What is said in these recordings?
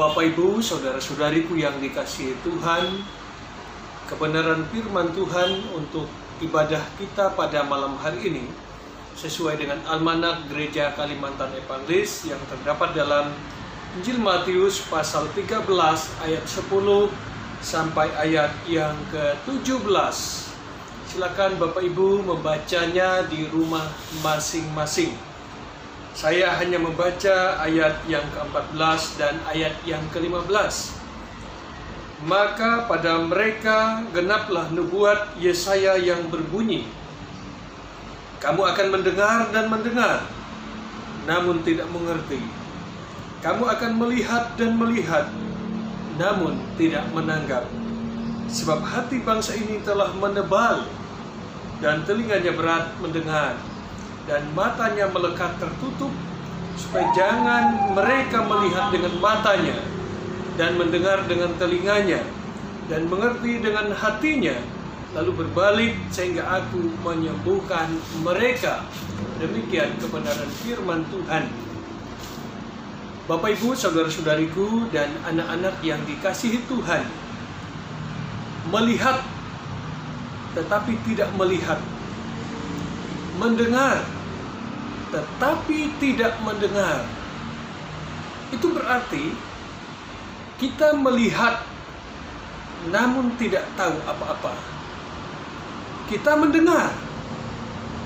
Bapak Ibu, saudara-saudariku yang dikasihi Tuhan, kebenaran firman Tuhan untuk ibadah kita pada malam hari ini sesuai dengan Almanak Gereja Kalimantan Evangelis yang terdapat dalam Injil Matius pasal 13 ayat 10 sampai ayat yang ke-17. Silakan Bapak Ibu membacanya di rumah masing-masing. Saya hanya membaca ayat yang ke-14 dan ayat yang ke-15. Maka pada mereka genaplah nubuat Yesaya yang berbunyi, kamu akan mendengar dan mendengar, namun tidak mengerti. Kamu akan melihat dan melihat, namun tidak menanggap. Sebab hati bangsa ini telah menebal, dan telinganya berat mendengar, dan matanya melekat tertutup, supaya jangan mereka melihat dengan matanya, dan mendengar dengan telinganya, dan mengerti dengan hatinya, lalu berbalik sehingga aku menyembuhkan mereka. Demikian kebenaran firman Tuhan. Bapak Ibu, saudara-saudariku, dan anak-anak yang dikasihi Tuhan, melihat tetapi tidak melihat, mendengar tetapi tidak mendengar, itu berarti kita melihat namun tidak tahu apa-apa. Kita mendengar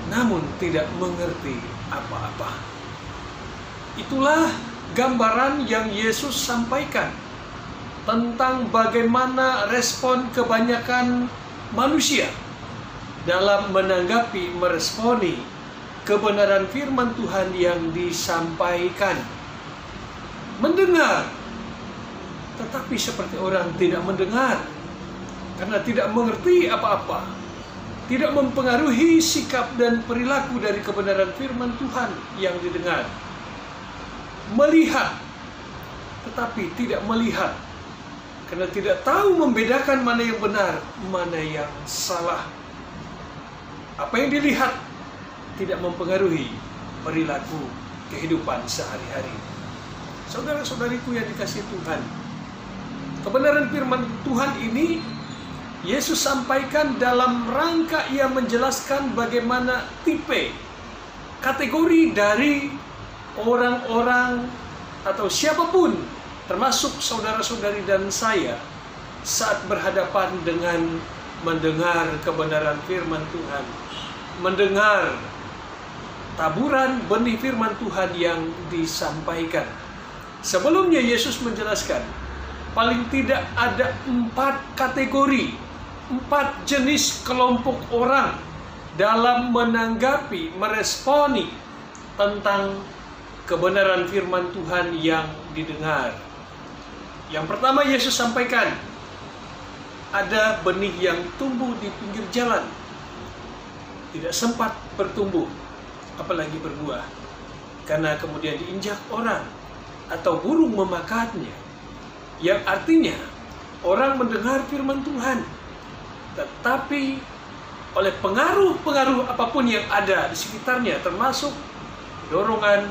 namun tidak mengerti apa-apa. Itulah gambaran yang Yesus sampaikan tentang bagaimana respon kebanyakan manusia dalam menanggapi, meresponi kebenaran firman Tuhan yang disampaikan. Mendengar, tetapi seperti orang tidak mendengar, karena tidak mengerti apa-apa, tidak mempengaruhi sikap dan perilaku dari kebenaran firman Tuhan yang didengar. Melihat, tetapi tidak melihat, karena tidak tahu membedakan mana yang benar, mana yang salah. Apa yang dilihat tidak mempengaruhi perilaku kehidupan sehari-hari. Saudara-saudariku yang dikasihi Tuhan, kebenaran firman Tuhan ini Yesus sampaikan dalam rangka ia menjelaskan bagaimana tipe, kategori dari orang-orang atau siapapun, termasuk saudara-saudari dan saya, saat berhadapan dengan mendengar kebenaran firman Tuhan, mendengar taburan benih firman Tuhan yang disampaikan. Sebelumnya Yesus menjelaskan, paling tidak ada 4 kategori, 4 jenis kelompok orang dalam menanggapi, meresponi tentang kebenaran firman Tuhan yang didengar. Yang pertama Yesus sampaikan, ada benih yang tumbuh di pinggir jalan, tidak sempat bertumbuh, apalagi berbuah, karena kemudian diinjak orang atau burung memakannya. Yang artinya orang mendengar firman Tuhan, tetapi oleh pengaruh-pengaruh apapun yang ada di sekitarnya, termasuk dorongan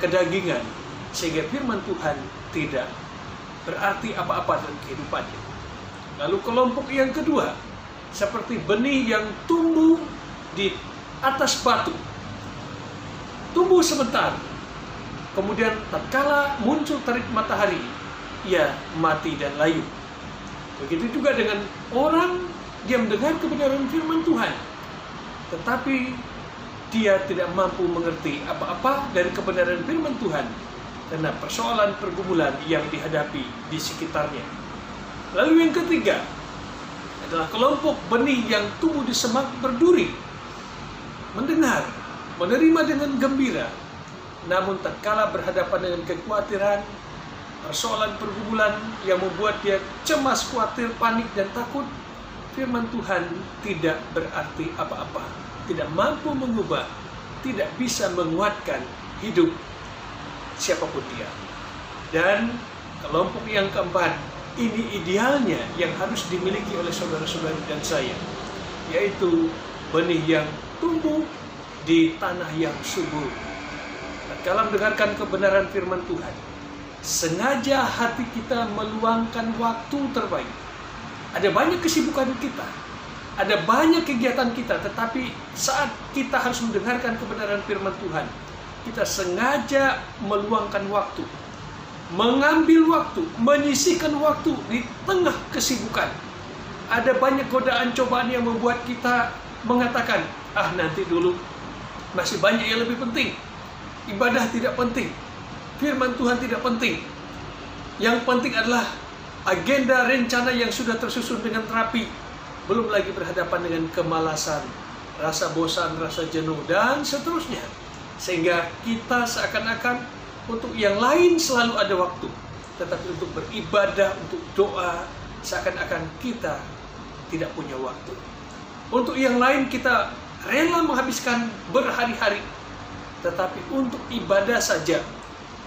kedagingan, sehingga firman Tuhan tidak berarti apa-apa dalam kehidupannya. Lalu kelompok yang kedua, seperti benih yang tumbuh di atas batu, tumbuh sebentar, kemudian tatkala muncul terik matahari, ia mati dan layu. Begitu juga dengan orang yang mendengar kebenaran firman Tuhan, tetapi dia tidak mampu mengerti apa-apa dari kebenaran firman Tuhan karena persoalan pergumulan yang dihadapi di sekitarnya. Lalu yang ketiga adalah kelompok benih yang tumbuh di semak berduri, mendengar, menerima dengan gembira, namun tatkala berhadapan dengan kekhawatiran, persoalan pergumulan yang membuat dia cemas, khawatir, panik, dan takut, firman Tuhan tidak berarti apa-apa, tidak mampu mengubah, tidak bisa menguatkan hidup siapapun dia. Dan kelompok yang keempat, ini idealnya yang harus dimiliki oleh saudara-saudari dan saya, yaitu benih yang tumbuh di tanah yang subur. Tatkala mendengarkan kebenaran firman Tuhan, sengaja hati kita meluangkan waktu terbaik. Ada banyak kesibukan kita, ada banyak kegiatan kita, tetapi saat kita harus mendengarkan kebenaran firman Tuhan, kita sengaja meluangkan waktu, mengambil waktu, menyisihkan waktu di tengah kesibukan. Ada banyak godaan cobaan yang membuat kita mengatakan, nanti dulu, masih banyak yang lebih penting. Ibadah tidak penting, firman Tuhan tidak penting. Yang penting adalah agenda rencana yang sudah tersusun dengan rapi. Belum lagi berhadapan dengan kemalasan, rasa bosan, rasa jenuh, dan seterusnya. Sehingga kita seakan-akan untuk yang lain selalu ada waktu, tetapi untuk beribadah, untuk doa, seakan-akan kita tidak punya waktu. Untuk yang lain kita rela menghabiskan berhari-hari, tetapi untuk ibadah saja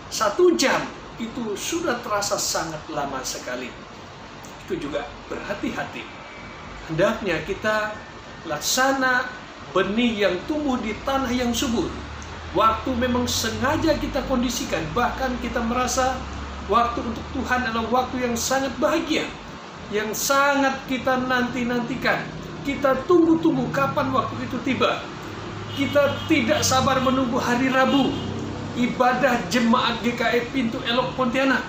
1 jam itu sudah terasa sangat lama sekali. Itu juga berhati-hati. Hendaknya kita laksana benih yang tumbuh di tanah yang subur. Waktu memang sengaja kita kondisikan, bahkan kita merasa waktu untuk Tuhan adalah waktu yang sangat bahagia, yang sangat kita nanti-nantikan. Kita tunggu-tunggu kapan waktu itu tiba. Kita tidak sabar menunggu hari Rabu, ibadah jemaat GKI Pintu Elok Pontianak.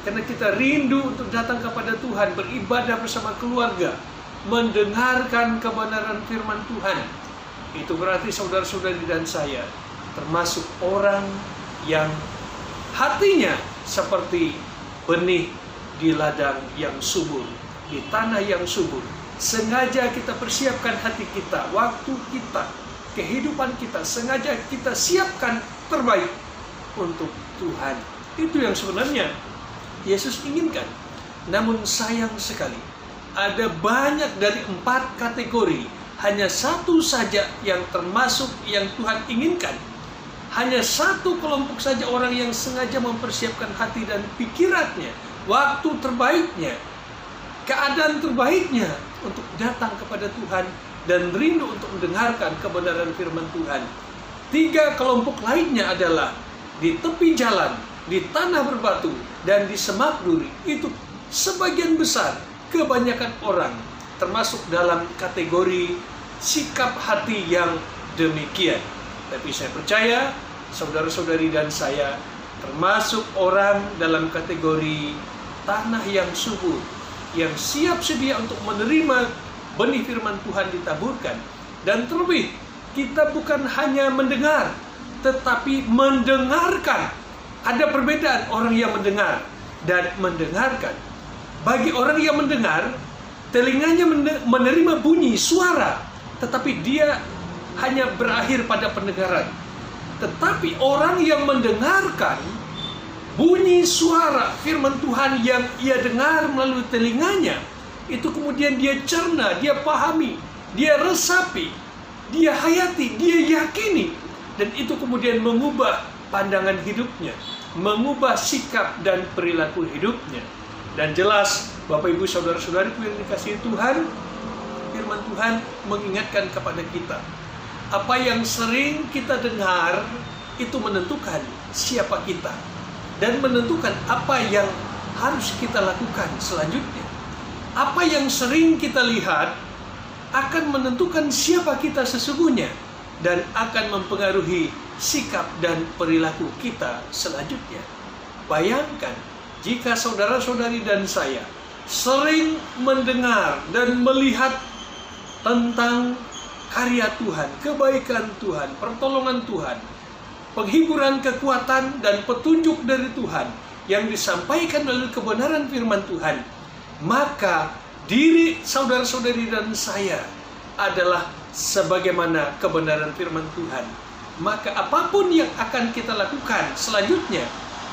Karena kita rindu untuk datang kepada Tuhan, beribadah bersama keluarga, mendengarkan kebenaran firman Tuhan. Itu berarti saudara-saudari dan saya termasuk orang yang hatinya seperti benih di ladang yang subur, di tanah yang subur. Sengaja kita persiapkan hati kita, waktu kita, kehidupan kita, sengaja kita siapkan terbaik untuk Tuhan. Itu yang sebenarnya Yesus inginkan. Namun sayang sekali, ada banyak dari 4 kategori, hanya 1 saja yang termasuk yang Tuhan inginkan. Hanya 1 kelompok saja orang yang sengaja mempersiapkan hati dan pikirannya, waktu terbaiknya, keadaan terbaiknya untuk datang kepada Tuhan dan rindu untuk mendengarkan kebenaran firman Tuhan. 3 kelompok lainnya adalah di tepi jalan, di tanah berbatu, dan di semak duri. Itu sebagian besar, kebanyakan orang termasuk dalam kategori sikap hati yang demikian. Tapi saya percaya saudara-saudari dan saya termasuk orang dalam kategori tanah yang subur, yang siap sedia untuk menerima benih firman Tuhan ditaburkan. Dan terlebih, kita bukan hanya mendengar, tetapi mendengarkan. Ada perbedaan orang yang mendengar dan mendengarkan. Bagi orang yang mendengar, telinganya menerima bunyi suara, tetapi dia hanya berakhir pada pendengaran. Tetapi orang yang mendengarkan bunyi suara firman Tuhan yang ia dengar melalui telinganya, itu kemudian dia cerna, dia pahami, dia resapi, dia hayati, dia yakini, dan itu kemudian mengubah pandangan hidupnya, mengubah sikap dan perilaku hidupnya. Dan jelas, Bapak Ibu Saudara-saudariku yang dikasihi Tuhan, firman Tuhan mengingatkan kepada kita, apa yang sering kita dengar itu menentukan siapa kita dan menentukan apa yang harus kita lakukan selanjutnya. Apa yang sering kita lihat akan menentukan siapa kita sesungguhnya dan akan mempengaruhi sikap dan perilaku kita selanjutnya. Bayangkan jika saudara-saudari dan saya sering mendengar dan melihat tentang karya Tuhan, kebaikan Tuhan, pertolongan Tuhan, penghiburan, kekuatan, dan petunjuk dari Tuhan yang disampaikan melalui kebenaran firman Tuhan, maka diri saudara-saudari dan saya adalah sebagaimana kebenaran firman Tuhan. Maka apapun yang akan kita lakukan selanjutnya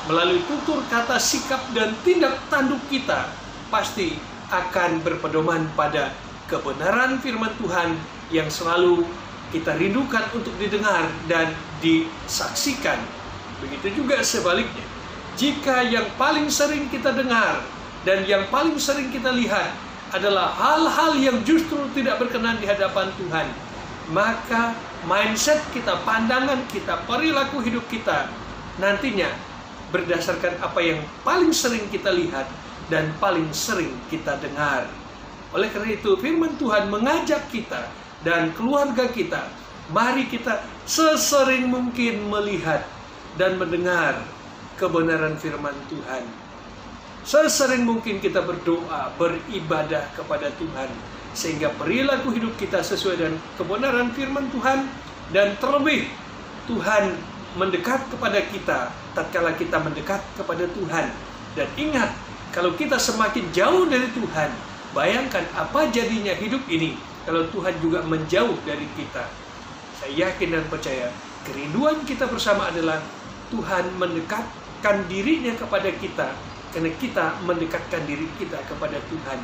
melalui tutur kata, sikap, dan tindak tanduk kita pasti akan berpedoman pada kebenaran firman Tuhan yang selalu kita rindukan untuk didengar dan disaksikan. Begitu juga sebaliknya. Jika yang paling sering kita dengar dan yang paling sering kita lihat adalah hal-hal yang justru tidak berkenan di hadapan Tuhan, maka mindset kita, pandangan kita, perilaku hidup kita nantinya berdasarkan apa yang paling sering kita lihat dan paling sering kita dengar. Oleh karena itu, firman Tuhan mengajak kita dan keluarga kita, mari kita sesering mungkin melihat dan mendengar kebenaran firman Tuhan. Sesering mungkin kita berdoa, beribadah kepada Tuhan, sehingga perilaku hidup kita sesuai dengan kebenaran firman Tuhan, dan terlebih Tuhan mendekat kepada kita tatkala kita mendekat kepada Tuhan. Dan ingat, kalau kita semakin jauh dari Tuhan, bayangkan apa jadinya hidup ini kalau Tuhan juga menjauh dari kita. Saya yakin dan percaya kerinduan kita bersama adalah Tuhan mendekatkan dirinya kepada kita, karena kita mendekatkan diri kita kepada Tuhan.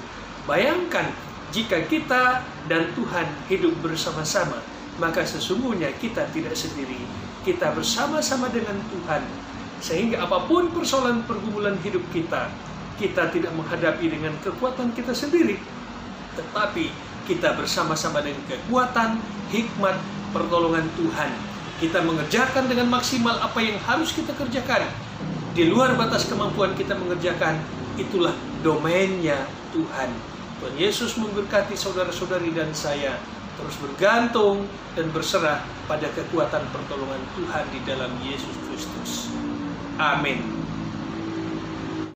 Bayangkan jika kita dan Tuhan hidup bersama-sama, maka sesungguhnya kita tidak sendiri. Kita bersama-sama dengan Tuhan, sehingga apapun persoalan pergumulan hidup kita, kita tidak menghadapi dengan kekuatan kita sendiri, tetapi kita bersama-sama dengan kekuatan, hikmat, pertolongan Tuhan. Kita mengerjakan dengan maksimal apa yang harus kita kerjakan. Di luar batas kemampuan kita mengerjakan, itulah domainnya Tuhan. Tuhan Yesus memberkati saudara-saudari dan saya terus bergantung dan berserah pada kekuatan pertolongan Tuhan di dalam Yesus Kristus. Amin.